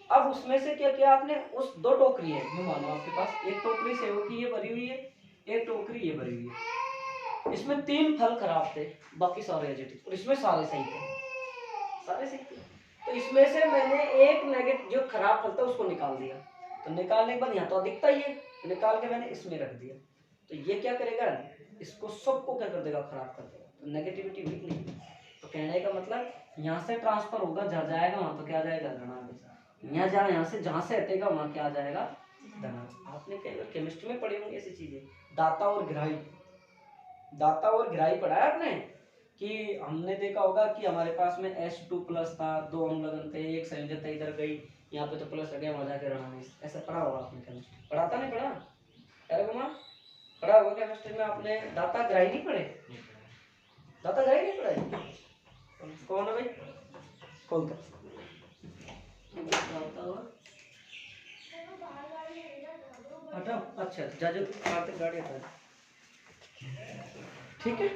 अब उसमें से क्या किया आपने, उस दो टोकरी है, यूं मानो आपके पास एक टोकरी सेब की ये भरी हुई है, एक टोकरी ये भरी हुई है, इसमें 3 फल खराब थे, बाकी सारे एजिटिव, और इसमें सारे सही थे, सारे सही थे। तो इसमें से मैंने एक नेगेटिव जो खराब फल था उसको निकाल दिया, तो निकालने के बाद यहाँ तो अधिकता ही है, तो निकाल के मैंने इसमें रख दिया, तो ये क्या करेगा, इसको सबको क्या कर देगा, खराब कर देगा, तो नेगेटिविटी हुई नहीं। तो कहने का मतलब यहाँ से ट्रांसफर होगा, जहाँ जाएगा वहां तो क्या जाएगा धनावेश, यहाँ से जहां से हटेगा वहां क्या आ जाएगा धनावेश। आपने कई बार केमिस्ट्री में पढ़ी होंगी ऐसी चीजें, दाता और ग्राही, दाता और ग्राही पढ़ा है आपने, कि हमने देखा होगा कि हमारे पास में H2+ था, 2 अनुलग्न थे, एक संयोजकता इधर गई, यहाँ पे तो प्लस लगे वहां जाके ऋणावेश, ऐसा पढ़ा होगा आपने केमिस्ट्री, पढ़ाता नहीं पढ़ा, अरे कुमार पढ़ा होगा केमिस्ट्री में आपने, दाता ग्राही नहीं पढ़े, दाता ग्राही नहीं पढ़े, कौन है भाई, कौन था हटाओ, अच्छा जाजू कार्तिक गाड़ी हटा, ठीक है।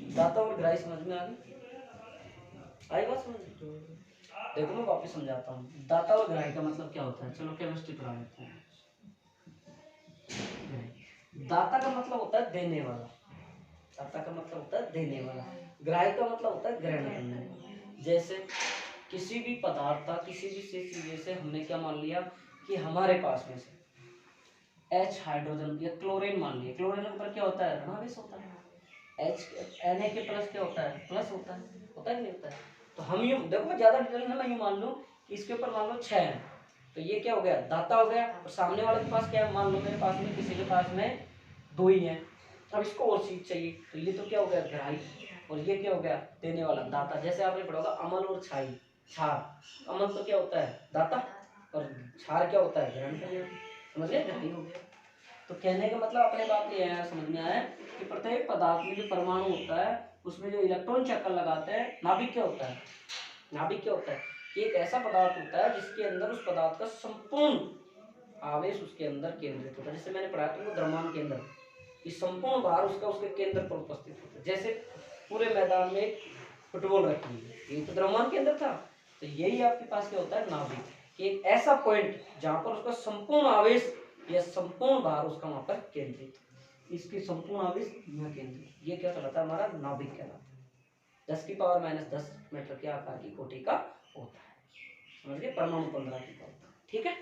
दाता और ग्राही समझ में आ गई, आई बात समझ, देखो मैं वापस समझाता हूँ, दाता और ग्राही का मतलब क्या होता है, चलो केमिस्ट्री पढ़ा लेते हैं। दाता का मतलब होता है देने वाला, दाता का मतलब होता है देने वाला, ग्राही का मतलब होता है ग्रहण करने वाला। जैसे किसी भी पदार्थ का, किसी भी चीज से हमने क्या मान लिया कि हमारे पास में से H हाइड्रोजन या क्लोरीन मान लिया, क्लोरीन पर क्या होता है ऋणावेश होता है, H Na के प्लस क्या होता है प्लस होता है कि नहीं होता है। तो हम यूं देखो, मैं ज्यादा डिटेल में मैं यूं मान लूं कि इसके ऊपर मान लो 6 है, तो ये क्या हो गया दाता हो गया, और सामने वाले के पास क्या है, मान लो मेरे पास में किसी के पास में 2 ही है, अब इसको और चीज चाहिए, तो ये तो क्या हो गया गहराई, और ये क्या हो गया देने वाला दाता। जैसे आपने पढ़ा होगा अमल और छाई, छार, अमल तो क्या होता है दाता, और छार क्या होता है ग्रहण करने वाला। समझ गए, गहराई हो गया। तो कहने का मतलब अपने बात ये है, समझ में आया कि प्रत्येक पदार्थ में जो परमाणु होता है उसमें जो इलेक्ट्रॉन चक्कर लगाते हैं, नाभिक क्या होता है, नाभिक क्या होता है, ये एक ऐसा पदार्थ होता है जिसके अंदर उस पदार्थ का संपूर्ण आवेश उसके अंदर केंद्रित होता है। जैसे मैंने पढ़ाया तुमको द्रव्यमान केंद्र, इस संपूर्ण भार उसका उसके केंद्र पर उपस्थित होता है। जैसे पूरे मैदान में फुटबॉल रखी है, ये तो द्रव्यमान केंद्र था, तो यही आपके पास क्या होता है नाभिक, कि एक ऐसा पॉइंट जहां पर उसका संपूर्ण आवेश या संपूर्ण भार उसका वहां पर केंद्रित, इसकी संपूर्ण आवेश यहाँ केंद्रित, ये क्या कहलाता है हमारा नाभिक कहलाता है। 10⁻⁻10 मीटर के आकार की कोटि का होता है। समझ गए, परमाणु 15 की पावर। ठीक है,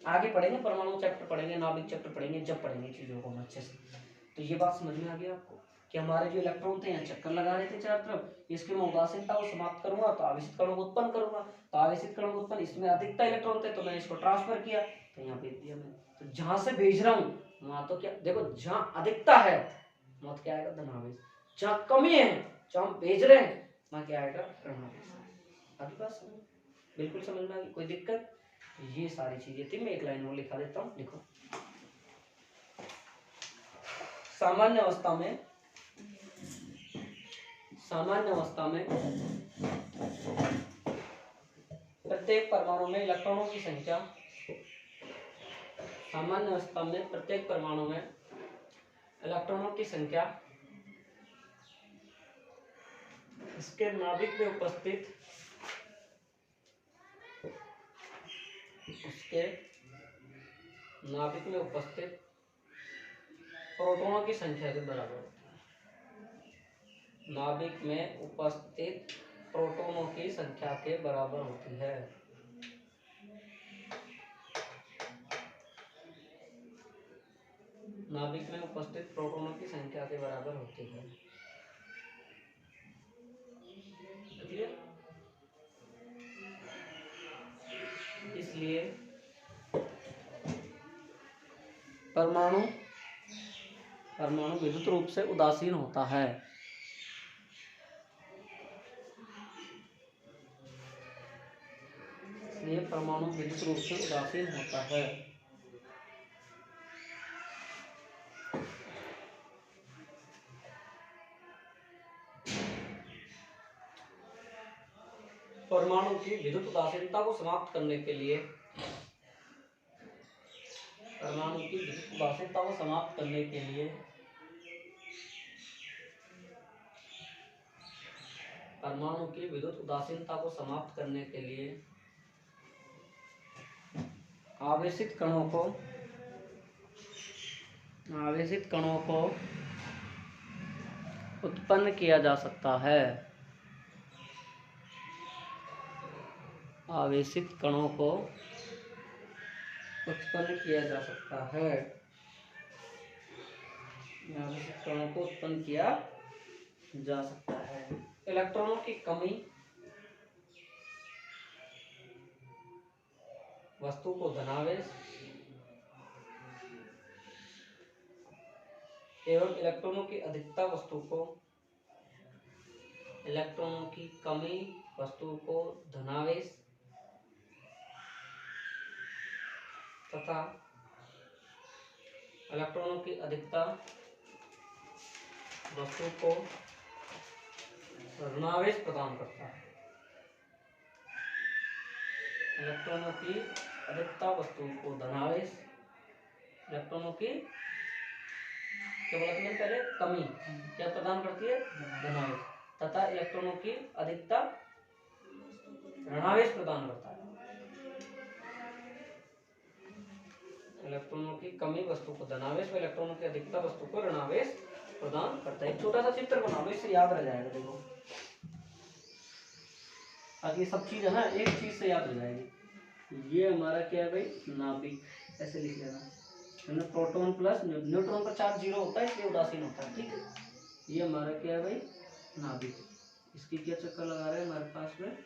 आगे पढ़ेंगे परमाणु चैप्टर पढ़ेंगे, नाभिक चैप्टर पढ़ेंगे, जब पढ़ेंगे चीजों को हम अच्छे से। तो ये बात समझ में आ गई आपको कि हमारे जो इलेक्ट्रॉन थे यहाँ चक्कर लगा रहे थे चारों तरफ, इसके मैं उदासीनता को समाप्त करूंगा तो आवेशित कणों को उत्पन्न करूंगा, तो आवेशित कणों को उत्पन्न, इसमें अधिकता इलेक्ट्रॉन थे तो मैंने इसको ट्रांसफर किया, तो यहाँ भेज दिया मैंने। तो जहां से भेज रहा हूँ वहां तो क्या देखो, जहां अधिकता है वहां क्या आएगा धनावेश, जहां कमी है जहां हम भेज रहे हैं वहां क्या आएगा ऋणावेश। आपकी बात समझ, बिल्कुल समझ में आ गई, कोई दिक्कत। ये सारी चीजें थी, मैं एक लाइन और लिखा देता हूँ, लिखो। सामान्य अवस्था में, सामान्य अवस्था में प्रत्येक परमाणु में इलेक्ट्रॉनों की संख्या, सामान्य अवस्था में प्रत्येक परमाणु में इलेक्ट्रॉनों की संख्या इसके नाभिक में उपस्थित, उसके नाभिक में उपस्थित प्रोटॉनों की संख्या के बराबर होती है। नाभिक में उपस्थित प्रोटॉनों की संख्या के बराबर होती है। नाभिक में उपस्थित प्रोटॉनों की संख्या के बराबर होती है। इसलिए परमाणु विद्युत रूप से उदासीन होता है। इसलिए परमाणु विद्युत रूप से उदासीन होता है। परमाणु की विद्युत उदासीनता को समाप्त करने के लिए, परमाणु की विद्युत उदासीनता को समाप्त करने के लिए परमाणु की विद्युत उदासीनता को समाप्त करने के लिए आवेशित कणों को उत्पन्न किया जा सकता है। आवेशित कणों को उत्पन्न किया जा सकता है। आवेशित कणों को उत्पन्न किया जा सकता है। इलेक्ट्रॉनों की कमी वस्तु को धनावेश एवं इलेक्ट्रॉनों की अधिकता वस्तु को, इलेक्ट्रॉनों की कमी वस्तु को धनावेश तथा इलेक्ट्रॉनों की अधिकता वस्तु को ऋणावेश प्रदान करता है। इलेक्ट्रॉनों की अधिकता वस्तु को धनावेश, इलेक्ट्रॉनों की क्या बोला तुमने पहले, कमी क्या प्रदान करती है धनावेश, तथा इलेक्ट्रॉनों की अधिकता ऋणावेश प्रदान करता है। इलेक्ट्रॉनों की कमी वस्तु को धनावेश व इलेक्ट्रॉनों की अधिकता वस्तु को ऋणावेश प्रदान करता है। एक छोटा सा चित्र बना लो, इससे याद रह जाएगा। देखो अब ये सब चीज है ना, एक चीज से याद रह जाएगी। ये हमारा क्या है भाई नाभिक, ऐसे लिख लेना, प्रोटॉन प्लस न्यूट्रॉन का चार्ज 0 होता है इसलिए उदासीन होता है। ठीक है, ये हमारा क्या है भाई नाभिक, इसकी क्या चक्कर लगा रहे हैं हमारे पास में,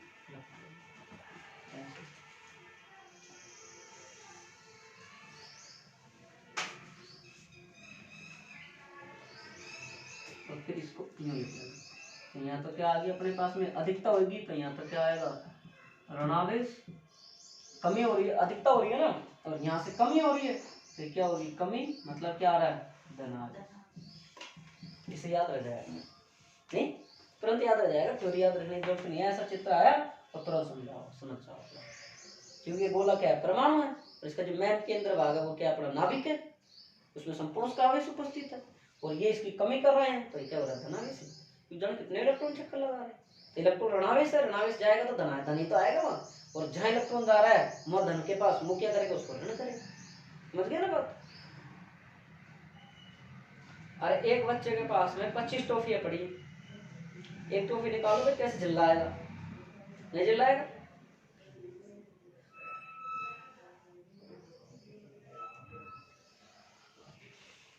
फिर इसको यूँ लिख लेंगे। तो यहाँ तो क्या आ गई अपने पास में अधिकता होगी, तो यहाँ तो क्या आएगा ऋणावेश, कमी हो रही है, अधिकता हो रही है ना, और यहाँ से कमी हो रही है, तो क्या होगी कमी, मतलब क्या आ रहा है धनावेश। इसे याद रह जाएगा, नहीं तुरंत याद रह जाएगा, थ्योरी याद रखने की जरूरत नहीं है। ऐसा चित्र आया तो तुरंत समझ जाओ, क्योंकि गोला क्या है परमाणु है, और इसका जो मेन केंद्र भाग है वो क्या अपना नाभिक है, उसमें संपूर्ण उसका आवेश उपस्थित है, और ये इसकी कमी कर रहे हैं, तो ये क्या हो रहा है धनावेश है। जन कितने इलेक्ट्रॉन चक्कर लगा रहे हैं, तो इलेक्ट्रॉन ऋणावेश है, ऋणावेश जाएगा तो धन ही तो आएगा वहां, और जहां इलेक्ट्रॉन जा रहा है वहां धन के पास मुंह क्या करेगा उसको ऋण करेगा। समझ गया ना बात। अरे एक बच्चे के पास में 25 टॉफियां पड़ी, एक टॉफी निकालोगे कैसे चिल्लाएगा, नहीं चिल्लाएगा।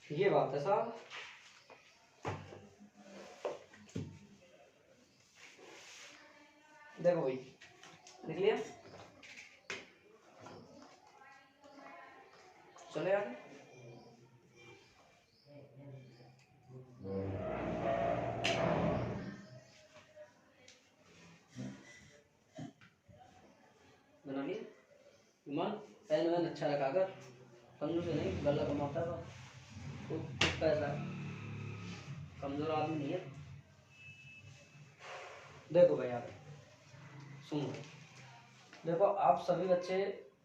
ये बात है साहब। देखो भाई लिख लिया, चले आगे। बना लिए ईमान, पेन वैन अच्छा रखा कर, कंजूस से नहीं, गला कमाता था खूब पैसा, कमजोर आदमी नहीं है। देखो भाई आगे सुनो, देखो आप सभी बच्चे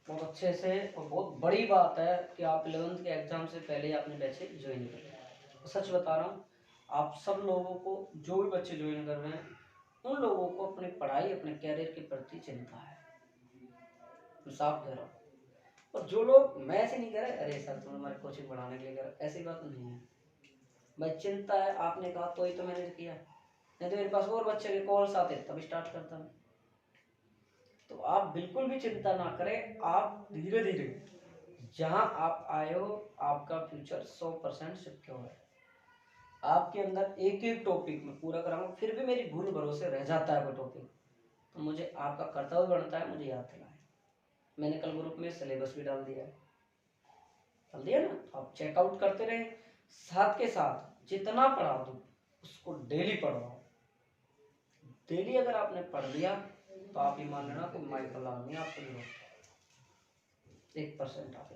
बहुत अच्छे से, और बहुत बड़ी बात है कि आप 11th के एग्जाम से पहले ही आपने बैचे ज्वाइन कर लिया। सच बता रहा हूँ, आप सब लोगों को, जो भी बच्चे ज्वाइन कर रहे हैं उन लोगों को अपनी पढ़ाई अपने कैरियर के प्रति चिंता है, मैं साफ कह रहा हूँ। और जो लोग, मैं ऐसे नहीं कह रहा अरे सर तुम हमारे कोचिंग बढ़ाने के लिए कर, ऐसी बात नहीं है। भाई चिंता है, आपने कहा तो ही तो मैंने किया, नहीं तो मेरे पास और बच्चे के कॉल्स आते तब स्टार्ट करता मैं। तो आप बिल्कुल भी चिंता ना करें, आप धीरे धीरे जहां आप आए हो आपका फ्यूचर 100% सिक्योर है। आपके अंदर एक एक टॉपिक में पूरा कराऊंगा, फिर भी मेरी भूल भरोसे रह जाता है कोई टॉपिक, तो मुझे आपका कर्तव्य बनता है मुझे याद दिलाएं। मैंने कल ग्रुप में सिलेबस भी डाल दिया है, डाल दिया ना, तो आप चेकआउट करते रहे, साथ के साथ जितना पढ़ा दूं उसको डेली पढ़वाओ। डेली अगर आपने पढ़ लिया तो आप ये मान लेना कि माइकल आदमी आपको जरूरत है, 1% आप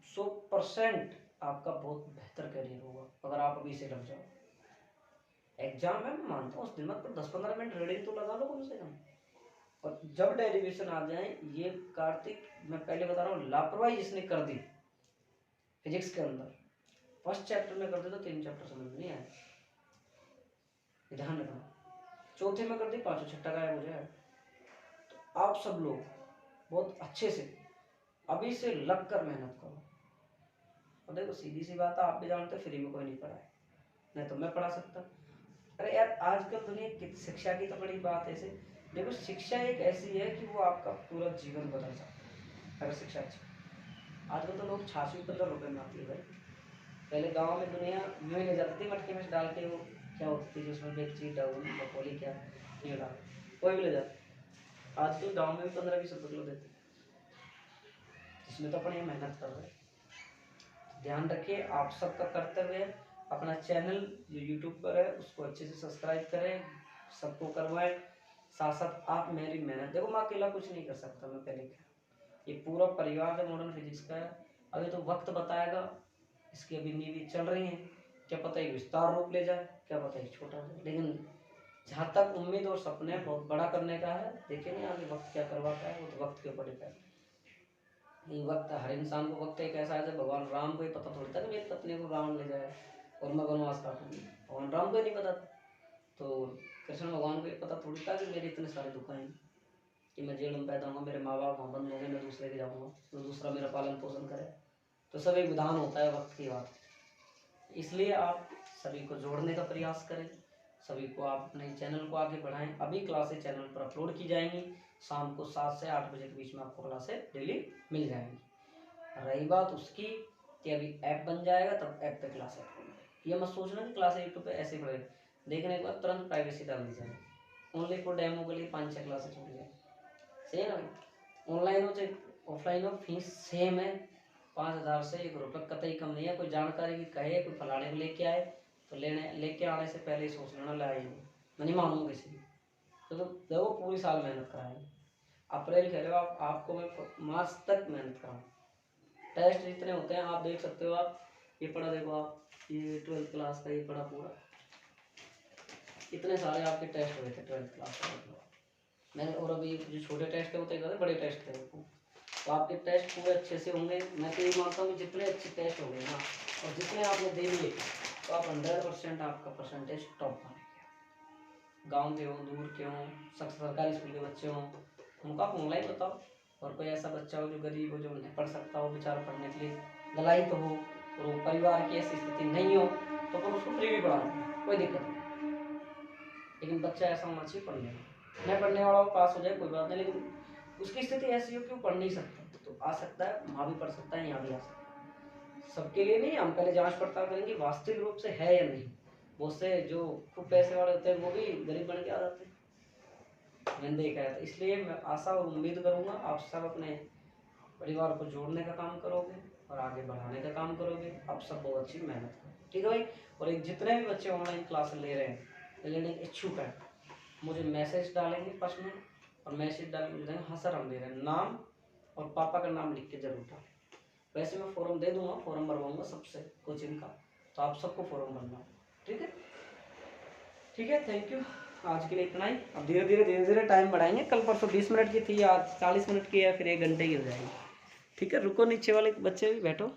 100% आपका बहुत बेहतर करियर होगा अगर आप अभी से लग जाओ। एग्जाम में मैं मानता हूँ उस दिन मत पर 10-15 मिनट रीडिंग तो लगा लो कम से कम, और जब डेरिवेशन आ जाए, ये कार्तिक मैं पहले बता रहा हूँ, लापरवाही जिसने कर दी फिजिक्स के अंदर, फर्स्ट चैप्टर में कर दे तो 3 चैप्टर समझ में नहीं आए, ध्यान रखना। चौथे में कर दी, पांचों छठा गायब हो जाए। तो आप सब लोग बहुत अच्छे से अभी से लग कर मेहनत करो। और देखो सीधी सी बात है, आप भी जानते फ्री में कोई नहीं पढ़ाए, नहीं तो मैं पढ़ा सकता। अरे यार आजकल दुनिया की शिक्षा की तो बड़ी बात है। देखो शिक्षा एक ऐसी है कि वो आपका पूरा जीवन बदल सकता है अगर शिक्षा अच्छी। आजकल तो लोग 86-75 रुपये में आती है भाई, पहले गांव में दुनिया यूँ ही ले जाती थी मटके में डाल के, वो क्या होती थी जिसमें बेगची डाउन बकोली क्या ये डाल कोई भी ले जाता। आजकल गाँव में भी 15-20 रुपये किलो देते, इसमें तो अपने मेहनत कर रहे हैं। ध्यान रखिए, आप सबका कर्तव्य है अपना चैनल जो यूट्यूब पर है उसको अच्छे से सब्सक्राइब करें, सबको करवाएं, साथ साथ आप मेरी मेहनत, देखो मैं अकेला कुछ नहीं कर सकता, मैं पहले क्या, ये पूरा परिवार है मॉडर्न फिजिक्स का है। अभी तो वक्त बताएगा, इसकी अभी नींव चल रही है, क्या पता है विस्तार रूप ले जाए, क्या पता है छोटा हो जाए, लेकिन जहाँ तक उम्मीद और सपने बहुत बड़ा करने का है, देखेंगे आगे वक्त क्या करवाता है, वो तो वक्त के ऊपर डिपेंड है। ये वक्त हर इंसान को वक्त एक ऐसा है, जब भगवान राम को ही पता थोड़ी था कि मेरी पत्नी को रावण ले जाए और मैं वनवास काटूंगी, भगवान राम को ही नहीं पता था। तो कृष्ण भगवान को ये पता थोड़ी था कि मेरे इतने सारे दुख हैं, कि मैं जेल में पैदा होऊंगा, मेरे माँ बाप वहाँ बंद होंगे, मैं दूसरे के जाऊँगा तो दूसरा मेरा पालन पोषण करे। तो सब एक विधान होता है वक्त की बात। इसलिए आप सभी को जोड़ने का प्रयास करें, सभी को आप अपने चैनल को आगे बढ़ाएं। अभी क्लासें चैनल पर अपलोड की जाएंगी, शाम को 7 से 8 बजे के बीच में आपको क्लासें डेली मिल जाएंगी। रही बात उसकी कि अभी ऐप बन जाएगा तब ऐप पे क्लास है, ये मत सोचना कि क्लास यूट्यूब पे ऐसे पढ़े, देखने के बाद तुरंत प्राइवेसी डाल दी जाए, ओनली फॉर डेमो के लिए 5-6 क्लासें छूट जाए, सही है ना भाई। ऑनलाइन हो चाहे ऑफलाइन हो फीस सेम है, 5,000 से 1 रुपये कतई कम नहीं है। कोई जानकारी की कहे कोई फलाने को लेके आए तो लेके आने से पहले ही सोच लेना लाएंगे, मैं नहीं मानूंगा किसी की। तो देखो पूरी साल मेहनत कराएंगे। अप्रैल कह रहे हो आपको मैं मार्च तक मेहनत कराऊँ। टेस्ट जितने होते हैं आप देख सकते हो। आप ये पढ़ा, देखो आप ये 12th क्लास का ये पढ़ा पूरा, इतने सारे आपके टेस्ट हुए थे 12th क्लास का मैंने। और अभी जो छोटे टेस्ट होते हैं बड़े टेस्ट थे, तो आपके टेस्ट पूरे अच्छे से होंगे। मैं तो ये मानता हूँ कि जितने अच्छे टेस्ट होंगे ना और जितने आपने दे लिए तो आप 100% आपका परसेंटेज टॉप मानेंगे। गाँव के हों, दूर के हों, सरकारी स्कूल के बच्चे हों, उनको आप ऑनलाइन बताओ। और कोई ऐसा बच्चा हो जो गरीब हो, जो नहीं पढ़ सकता हो, बेचारा पढ़ने के लिए ललायित हो और वो परिवार की ऐसी स्थिति नहीं हो, तो अपन उसको फ्री भी पढ़ा दें, कोई दिक्कत नहीं। लेकिन बच्चा ऐसा होना चाहिए पढ़ने में, नहीं पढ़ने वाला वो पास हो जाए कोई बात नहीं, लेकिन उसकी स्थिति ऐसी हो कि वो पढ़ नहीं सकता तो आ सकता है, वहाँ भी पढ़ सकता है, यहाँ भी आ सकता है। सबके लिए नहीं, हम पहले जांच पड़ताल करेंगे वास्तविक रूप से है या नहीं। बहुत से जो खूब पैसे वाले होते हैं वो भी गरीब बन के आ जाते हैं, मैंने देखा है। तो इसलिए मैं आशा और उम्मीद करूँगा आप सब अपने परिवार को जोड़ने का काम करोगे और आगे बढ़ाने का काम करोगे। आप सब बहुत अच्छी मेहनत करो, ठीक है भाई। और एक जितने भी बच्चे ऑनलाइन क्लास ले रहे हैं, लेने के इच्छुक है, मुझे मैसेज डालेंगे पर्सनल, और मैसेज डालेंगे हाँ सर हम दे रहे हैं, नाम और पापा का नाम लिख के जरूर डालें। वैसे मैं फॉर्म दे दूंगा, फॉर्म भरवाऊंगा सबसे कोचिंग का, तो आप सबको फॉर्म भरना, ठीक है। ठीक है, थैंक यू। आज के लिए इतना ही। अब धीरे धीरे टाइम बढ़ाएंगे। कल परसों 20 मिनट की थी, आज 40 मिनट की है, फिर 1 घंटे की हो जाएगी। ठीक है, रुको नीचे वाले बच्चे भी बैठो।